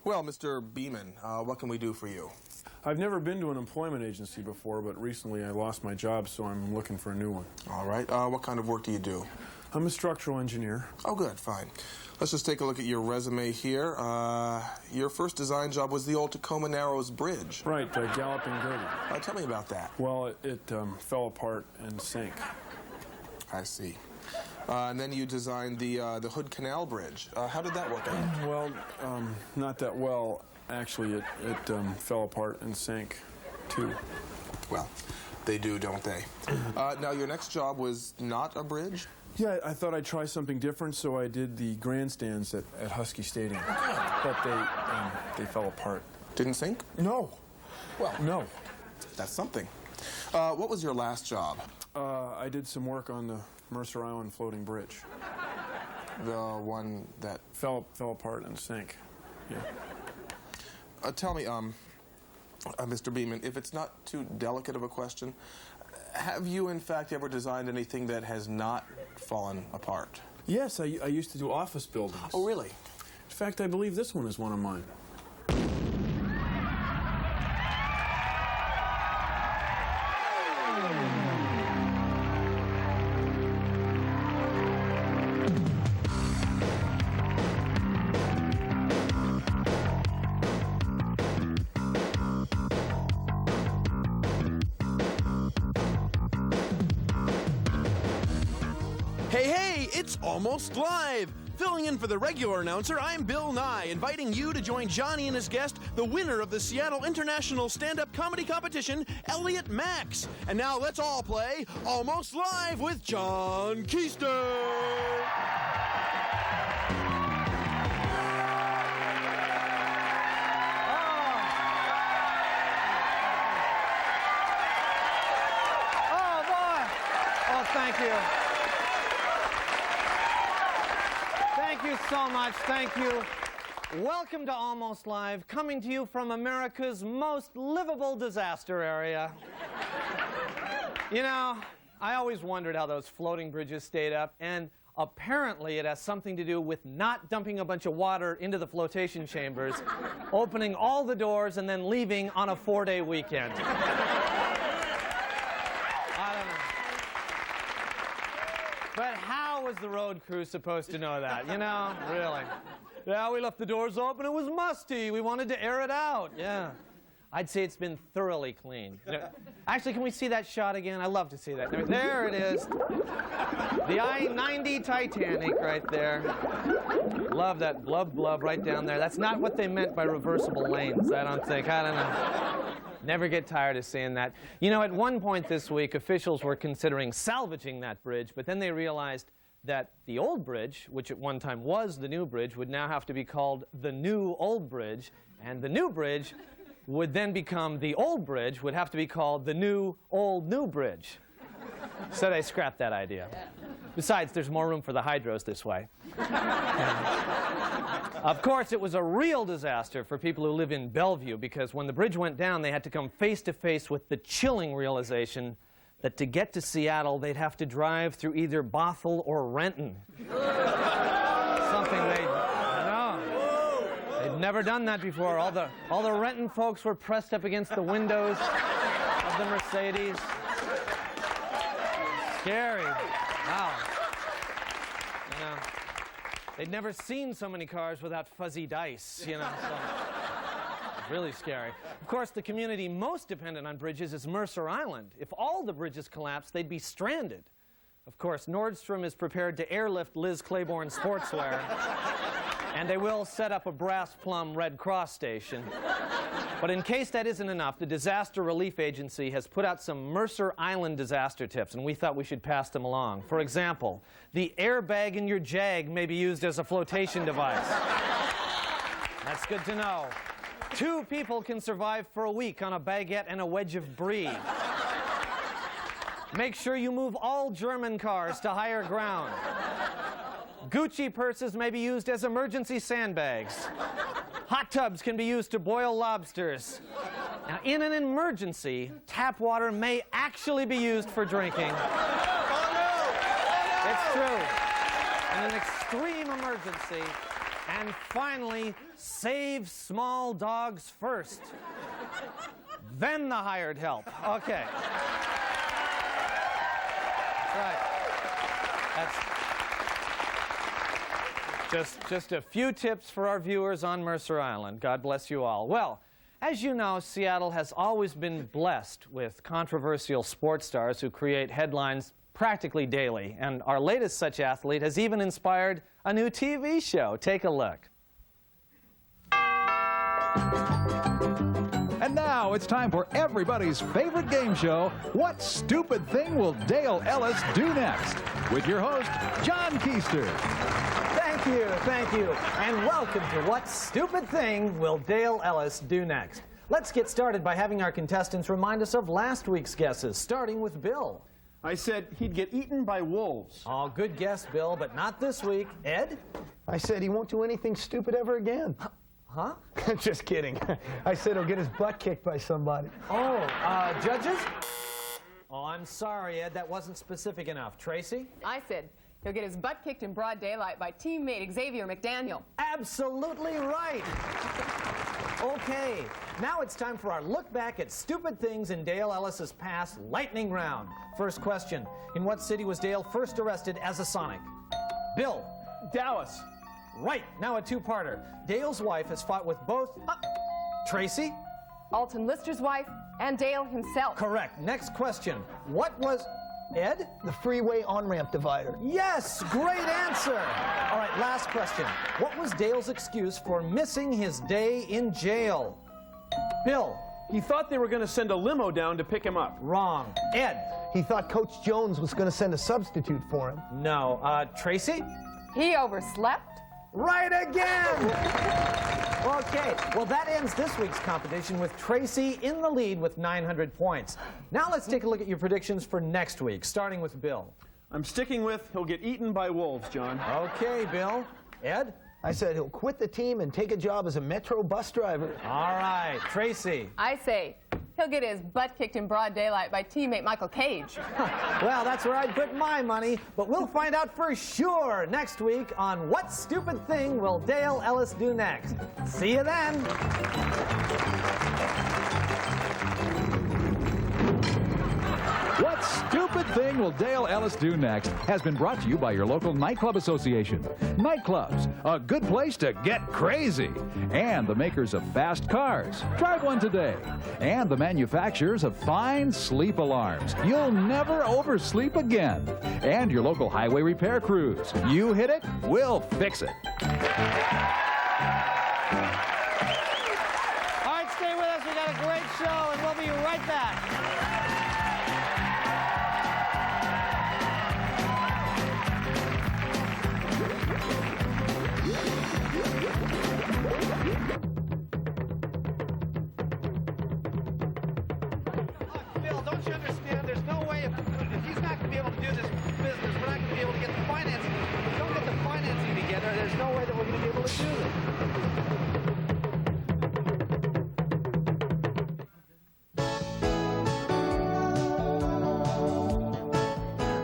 Well, Mr. Beeman, what can we do for you? I've never been to an employment agency before, but recently I lost my job, so I'm looking for a new one. All right. What kind of work do you do? I'm a structural engineer. Oh, good. Fine. Let's just take a look at your resume here. Your first design job was the old Tacoma Narrows Bridge. Right, Galloping Gertie. Tell me about that. Well, it fell apart and sank. I see. And then you designed the Hood Canal Bridge. How did that work out? Well, not that well. Actually, it fell apart and sank, too. Well, they do, don't they? Now, your next job was not a bridge? Yeah, I thought I'd try something different, so I did the grandstands at Husky Stadium. But they fell apart. Didn't sink? No. Well, no. That's something. What was your last job? I did some work on the Mercer Island floating bridge. The one that fell apart and sank. Yeah. Tell me, Mr. Beeman, if it's not too delicate of a question, have you in fact ever designed anything that has not fallen apart? Yes, I used to do office buildings. Oh, really? In fact, I believe this one is one of mine. Hey, it's Almost Live! Filling in for the regular announcer, I'm Bill Nye, inviting you to join Johnny and his guest, the winner of the Seattle International Stand-Up Comedy Competition, Elliot Max. And now let's all play Almost Live with John Keister! Thank you. Thank you so much. Thank you. Welcome to Almost Live, coming to you from America's most livable disaster area. You know, I always wondered how those floating bridges stayed up, and apparently it has something to do with not dumping a bunch of water into the flotation chambers, opening all the doors, and then leaving on a 4-day weekend. But how was the road crew supposed to know that, you know? Really. Yeah, we left the doors open. It was musty. We wanted to air it out. Yeah. I'd say it's been thoroughly cleaned. You know, actually, can we see that shot again? I love to see that. There it is. The I-90 Titanic right there. Love that blub blub right down there. That's not what they meant by reversible lanes, I don't think. I don't know. Never get tired of seeing that. You know, at one point this week, officials were considering salvaging that bridge, but then they realized that the old bridge, which at one time was the new bridge, would now have to be called the new old bridge, and the new bridge would then become the old bridge, would have to be called the new old new bridge. So they scrapped that idea. Besides, there's more room for the hydros this way. Of course, it was a real disaster for people who live in Bellevue, because when the bridge went down, they had to come face to face with the chilling realization that to get to Seattle, they'd have to drive through either Bothell or Renton. Something they'd never done that before. All the Renton folks were pressed up against the windows of the Mercedes. Scary. Wow. You know, they'd never seen so many cars without fuzzy dice, you know, so really scary. Of course, the community most dependent on bridges is Mercer Island. If all the bridges collapsed, they'd be stranded. Of course, Nordstrom is prepared to airlift Liz Claiborne sportswear, and they will set up a Brass Plum Red Cross station. But in case that isn't enough, the Disaster Relief Agency has put out some Mercer Island disaster tips, and we thought we should pass them along. For example, the airbag in your Jag may be used as a flotation device. That's good to know. 2 people can survive for a week on a baguette and a wedge of brie. Make sure you move all German cars to higher ground. Gucci purses may be used as emergency sandbags. Hot tubs can be used to boil lobsters. Now, in an emergency, tap water may actually be used for drinking. It's true. In an extreme emergency, And finally, save small dogs first. Then the hired help. Okay. That's right. That's just a few tips for our viewers on Mercer Island. God bless you all. Well, as you know, Seattle has always been blessed with controversial sports stars who create headlines practically daily. And our latest such athlete has even inspired a new TV show. Take a look. And now it's time for everybody's favorite game show, What Stupid Thing Will Dale Ellis Do Next? With your host, John Keister. Thank you, and welcome to What Stupid Thing Will Dale Ellis Do Next? Let's get started by having our contestants remind us of last week's guesses, starting with Bill. I said he'd get eaten by wolves. Oh, good guess, Bill, but not this week. Ed? I said he won't do anything stupid ever again. Huh? Just kidding. I said he'll get his butt kicked by somebody. Oh, judges? Oh, I'm sorry, Ed, that wasn't specific enough. Tracy? I said he'll get his butt kicked in broad daylight by teammate Xavier McDaniel. Absolutely right. Okay, now it's time for our look back at stupid things in Dale Ellis's past lightning round. First question, in what city was Dale first arrested as a Sonic? Bill? Dallas. Right, now a two-parter. Dale's wife has fought with both... Tracy? Alton Lister's wife and Dale himself. Correct. Next question. What was... Ed? The freeway on-ramp divider. Yes, great answer. All right, last question. What was Dale's excuse for missing his day in jail? Bill? He thought they were going to send a limo down to pick him up. Wrong. Ed? He thought Coach Jones was going to send a substitute for him. No. Tracy? He overslept. Right again! Okay, well that ends this week's competition with Tracy in the lead with 900 points. Now let's take a look at your predictions for next week, starting with Bill. I'm sticking with he'll get eaten by wolves, John. Okay, Bill. Ed? I said he'll quit the team and take a job as a Metro bus driver. All right, Tracy. I say he'll get his butt kicked in broad daylight by teammate Michael Cage. Well, that's where I'd put my money, but we'll find out for sure next week on What Stupid Thing Will Dale Ellis Do Next? See you then. What Stupid Thing Will Dale Ellis Do Next has been brought to you by your local nightclub association. Nightclubs, a good place to get crazy. And the makers of fast cars. Drive one today. And the manufacturers of fine sleep alarms. You'll never oversleep again. And your local highway repair crews. You hit it, we'll fix it. All right, stay with us. We got a great show, and we'll be right back. Bill, don't you understand? There's no way if he's not going to be able to do this business, we're not going to be able to get the financing. If we don't get the financing together, there's no way that we're going to be able to do this.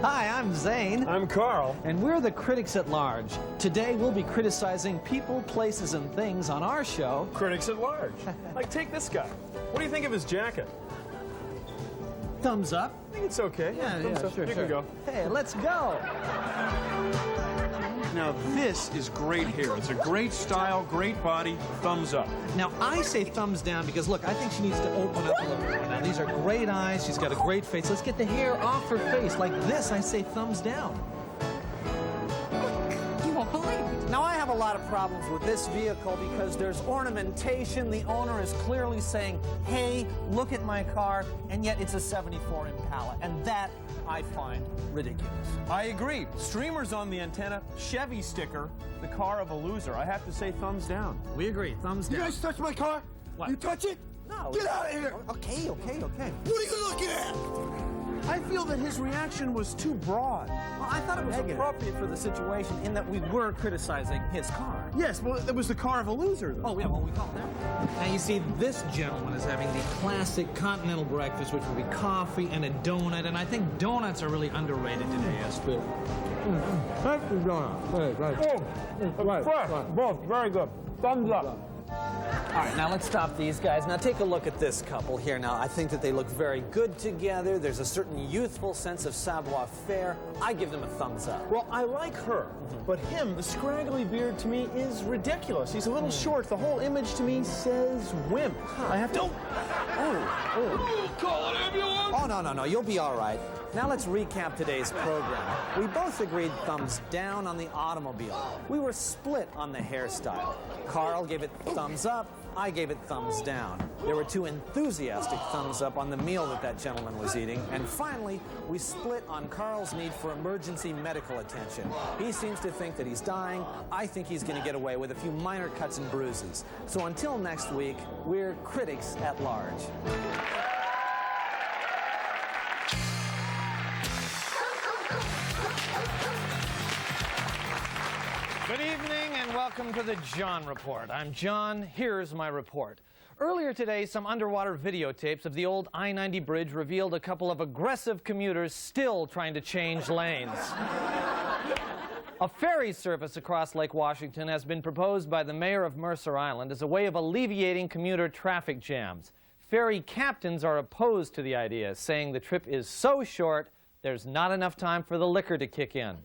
Hi, I'm Zane. I'm Carl. And we're the Critics at Large. Today we'll be criticizing people, places, and things on our show. Critics at large. Like, take this guy. What do you think of his jacket? Thumbs up. I think it's okay. Thumbs up. sure, You sure. can go. Hey, let's go. Now, this is great hair. It's a great style, great body. Thumbs up. Now, I say thumbs down because, look, I think she needs to open up a little more. Now, these are great eyes. She's got a great face. Let's get the hair off her face. Like this, I say thumbs down. You won't believe it. Now, I have a lot of problems with this vehicle because there's ornamentation. The owner is clearly saying, hey, look at my car, and yet it's a 74 Impala. And that I find ridiculous. I agree. Streamers on the antenna, Chevy sticker, the car of a loser. I have to say thumbs down. We agree. Thumbs You down. guys touch my car? What? You touch it? No. Get out of here! Okay. What are you looking at? I feel that his reaction was too broad. Well, I thought it was appropriate for the situation in that we were criticizing his car. Yes, well, it was the car of a loser, though. Oh, yeah, well, we call that. Now, you see, this gentleman is having the classic continental breakfast, which would be coffee and a donut, and I think donuts are really underrated today, as Phil. Fresh donut. Both very good. Thumbs up. All right, now let's stop these guys. Now take a look at this couple here. Now, I think that they look very good together. There's a certain youthful sense of savoir-faire. I give them a thumbs up. Well, I like her, but him, the scraggly beard, to me is ridiculous. He's a little short. The whole image to me says wimp. I have to... Call an ambulance! Oh, no. You'll be all right. Now let's recap today's program. We both agreed thumbs down on the automobile. We were split on the hairstyle. Carl gave it thumbs up. I gave it thumbs down. There were 2 enthusiastic thumbs up on the meal that gentleman was eating. And finally, we split on Carl's need for emergency medical attention. He seems to think that he's dying. I think he's going to get away with a few minor cuts and bruises. So until next week, we're critics at large. Good evening and welcome to the John Report. I'm John. Here's my report. Earlier today, some underwater videotapes of the old I-90 bridge revealed a couple of aggressive commuters still trying to change lanes. A ferry service across Lake Washington has been proposed by the mayor of Mercer Island as a way of alleviating commuter traffic jams. Ferry captains are opposed to the idea, saying the trip is so short, there's not enough time for the liquor to kick in.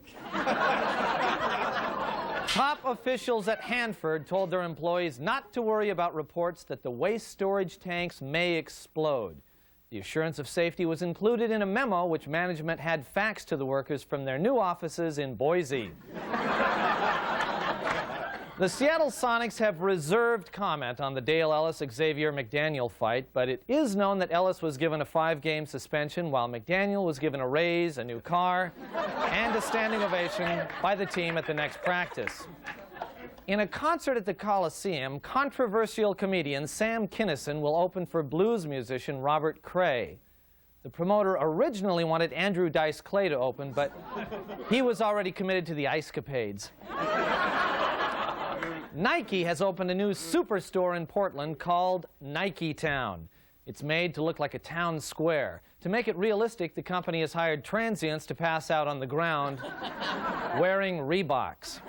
Top officials at Hanford told their employees not to worry about reports that the waste storage tanks may explode. The assurance of safety was included in a memo which management had faxed to the workers from their new offices in Boise. The Seattle Sonics have reserved comment on the Dale Ellis-Xavier McDaniel fight, but it is known that Ellis was given a 5-game suspension while McDaniel was given a raise, a new car, and a standing ovation by the team at the next practice. In a concert at the Coliseum, controversial comedian Sam Kinison will open for blues musician Robert Cray. The promoter originally wanted Andrew Dice Clay to open, but he was already committed to the Ice Capades. Nike has opened a new superstore in Portland called Nike Town. It's made to look like a town square. To make it realistic, the company has hired transients to pass out on the ground wearing Reeboks.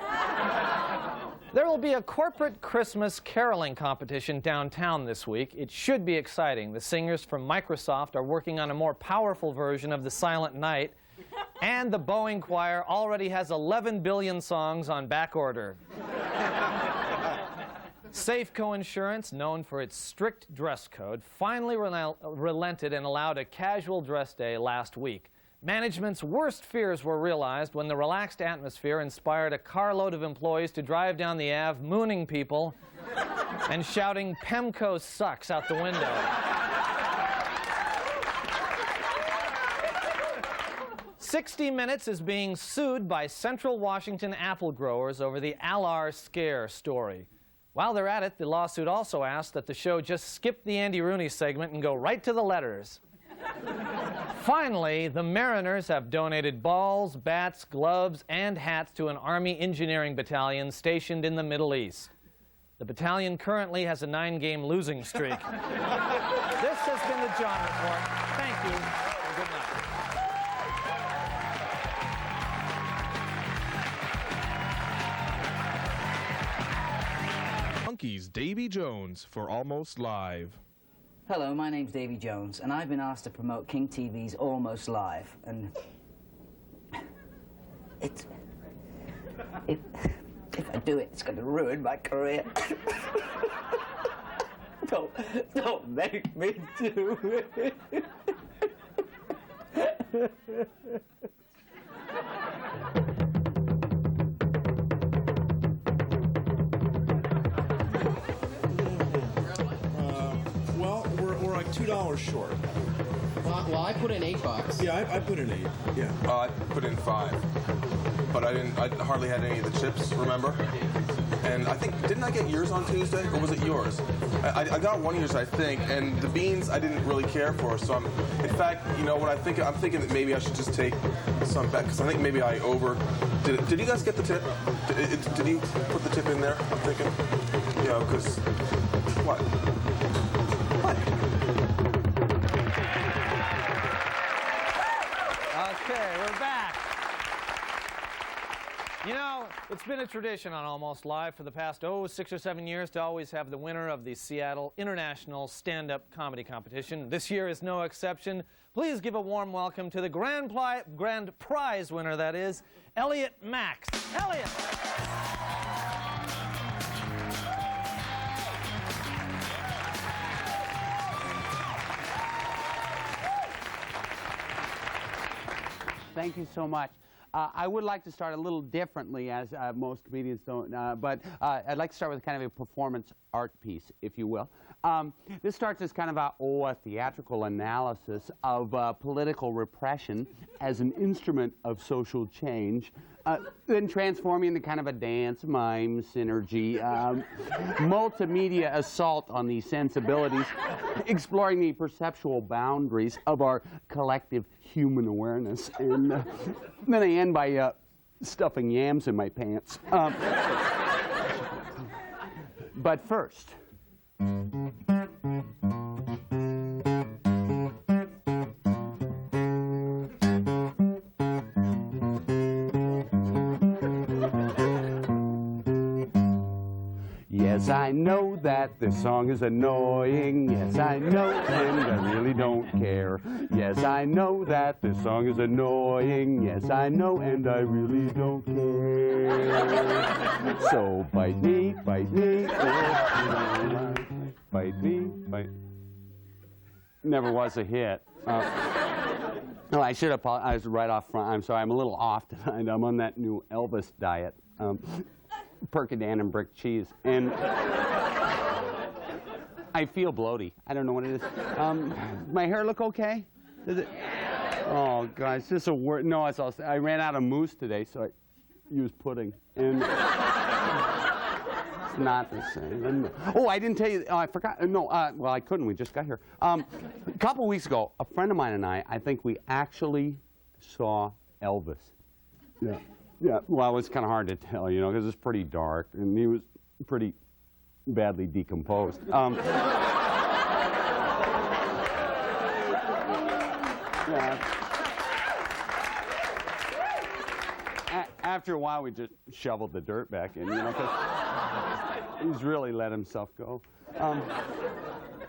There will be a corporate Christmas caroling competition downtown this week. It should be exciting. The singers from Microsoft are working on a more powerful version of the Silent Night, and the Boeing Choir already has 11 billion songs on back order. Safeco Insurance, known for its strict dress code, finally relented and allowed a casual dress day last week. Management's worst fears were realized when the relaxed atmosphere inspired a carload of employees to drive down the Ave, mooning people and shouting, "Pemco sucks," out the window. 60 Minutes is being sued by Central Washington apple growers over the Alar scare story. While they're at it, the lawsuit also asked that the show just skip the Andy Rooney segment and go right to the letters. Finally, the Mariners have donated balls, bats, gloves, and hats to an Army engineering battalion stationed in the Middle East. The battalion currently has a 9-game losing streak. This has been the John Report. Thank you, and good night. Monkey's Davy Jones for Almost Live. Hello, my name's Davy Jones, and I've been asked to promote King TV's Almost Live, and if I do it, it's going to ruin my career. Don't make me do it. Well, we're like $2 short. Well, I put in $8. Yeah, I put in 8. Yeah. I put in 5. But I hardly had any of the chips, remember? And I think, didn't I get yours on Tuesday, or was it yours? I got one of yours, I think, and the beans I didn't really care for, so in fact, you know what I'm thinking that maybe I should just take some back, because I think maybe I did you guys get the tip? Did you put the tip in there, I'm thinking? You know, because, what? Okay, we're back. You know, it's been a tradition on Almost Live for the past, 6 or 7 years to always have the winner of the Seattle International Stand-Up Comedy Competition. This year is no exception. Please give a warm welcome to the grand prize winner, that is, Elliot Max. Elliot! Thank you so much. I would like to start a little differently, as most comedians don't, but I'd like to start with kind of a performance art piece, if you will. This starts as kind of a theatrical analysis of political repression as an instrument of social change, then transforming into kind of a dance, mime, synergy, multimedia assault on these sensibilities, exploring the perceptual boundaries of our collective human awareness. And then I end by stuffing yams in my pants. But first, yes, I know that this song is annoying. Yes, I know, and I really don't care. Yes, I know that this song is annoying. Yes, I know, and I really don't care. So bite me, bite me, bite me, bite. Never was a hit. No, I should apologize right off front. I'm sorry, I'm a little off tonight. I'm on that new Elvis diet. Percodan and brick cheese, and I feel bloaty. I don't know what it is. My hair look okay? Does it? Oh, God, it's just a word. No, it's all. I ran out of mousse today, so I used pudding, and it's not the same. Oh, I didn't tell you. Oh, I forgot. No, well, I couldn't. We just got here. A couple weeks ago, a friend of mine and I think we actually saw Elvis. Yeah. Yeah, well, it was kind of hard to tell, you know, because it's pretty dark, and he was pretty badly decomposed. Yeah. After a while, we just shoveled the dirt back in, you know, because he's really let himself go.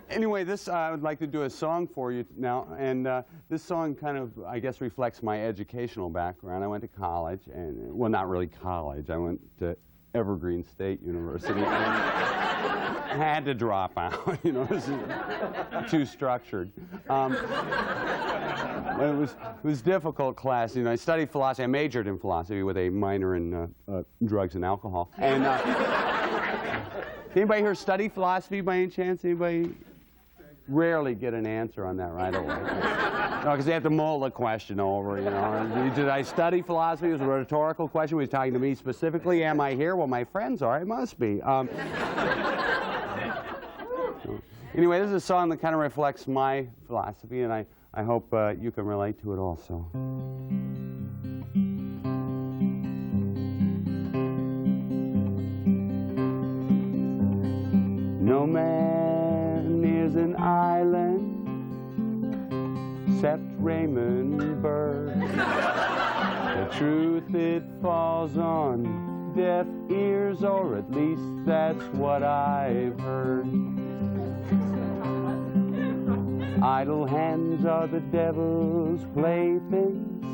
Anyway, I would like to do a song for you now, and this song kind of, I guess, reflects my educational background. I went to college, and, well, not really college. I went to Evergreen State University, and I had to drop out, you know, it was too structured. It was difficult class, you know. I studied philosophy. I majored in philosophy with a minor in drugs and alcohol. And anybody here study philosophy by any chance? Anybody? Rarely get an answer on that right away. No, because they have to mull the question over, you know. Did I study philosophy? It was a rhetorical question. He was talking to me specifically. Am I here? Well, my friends are. I must be. Anyway, this is a song that kind of reflects my philosophy, and I hope you can relate to it also. No man is an island except Raymond Burr. The truth, it falls on deaf ears, or at least that's what I've heard. Idle hands are the devil's playthings.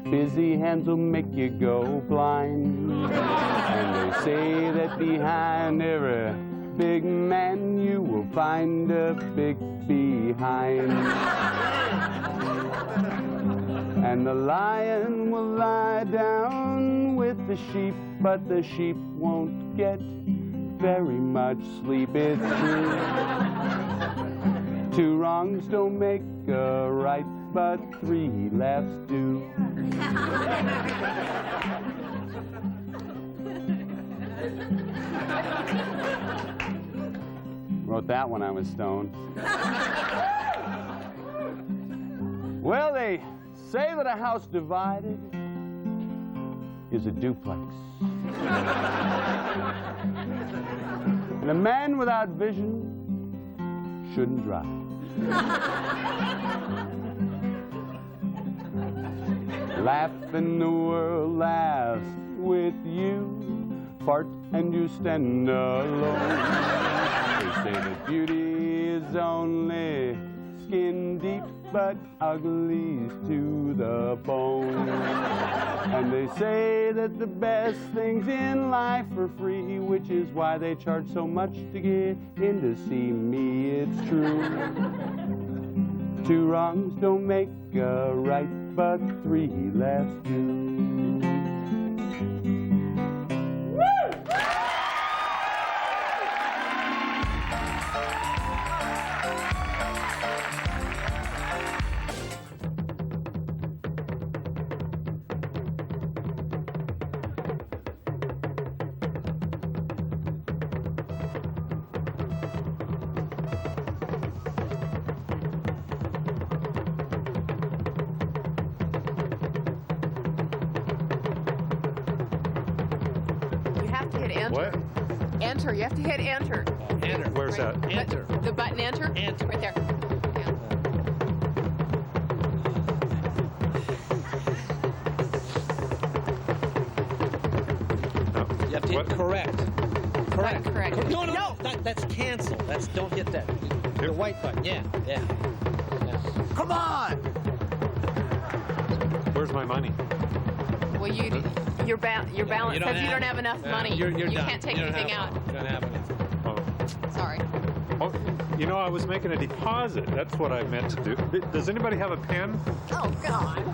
Busy hands will make you go blind. And they say that behind every big man you will find a big behind. And the lion will lie down with the sheep, but the sheep won't get very much sleep. It's true. 2 wrongs don't make a right, but 3 laughs do. Wrote that when I was stoned. Well, they say that a house divided is a duplex. And a man without vision shouldn't drive. Laugh and the world laughs with you. Fart and you stand alone. They say that beauty is only skin deep, but ugly's to the bone. And they say that the best things in life are free, which is why they charge so much to get in to see me. It's true. 2 wrongs don't make a right, but 3 laughs do. Enter. What? Enter. You have to hit enter. Enter. Where's that? Enter. The button enter. Enter. Right there. You have to hit correct. Correct. Correct. No, no, no. That's cancel. Don't hit that. The white button. Yeah. Come on! Where's my money? Well, your balance says you don't have enough money. You're you done. can't take anything out. You don't have anything. Oh. Sorry. Oh, you know, I was making a deposit. That's what I meant to do. Does anybody have a pen? Oh, God.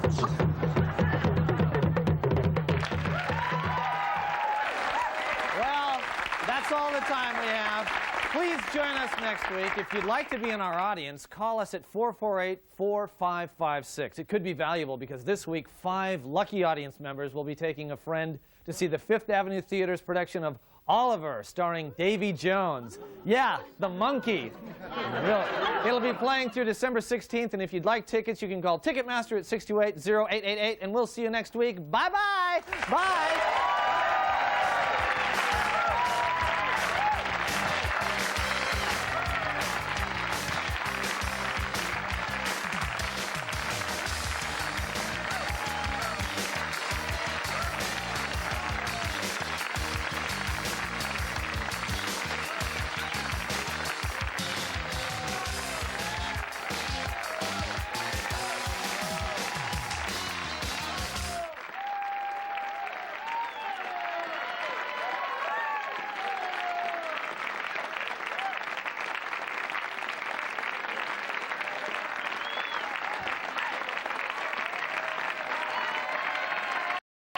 Well, that's all the time we have. Please join us next week. If you'd like to be in our audience, call us at 448-4556. It could be valuable because this week 5 lucky audience members will be taking a friend to see the Fifth Avenue Theater's production of Oliver, starring Davy Jones. Yeah, the monkey. It'll be playing through December 16th, and if you'd like tickets, you can call Ticketmaster at 628-0888, and we'll see you next week. Bye-bye. Bye.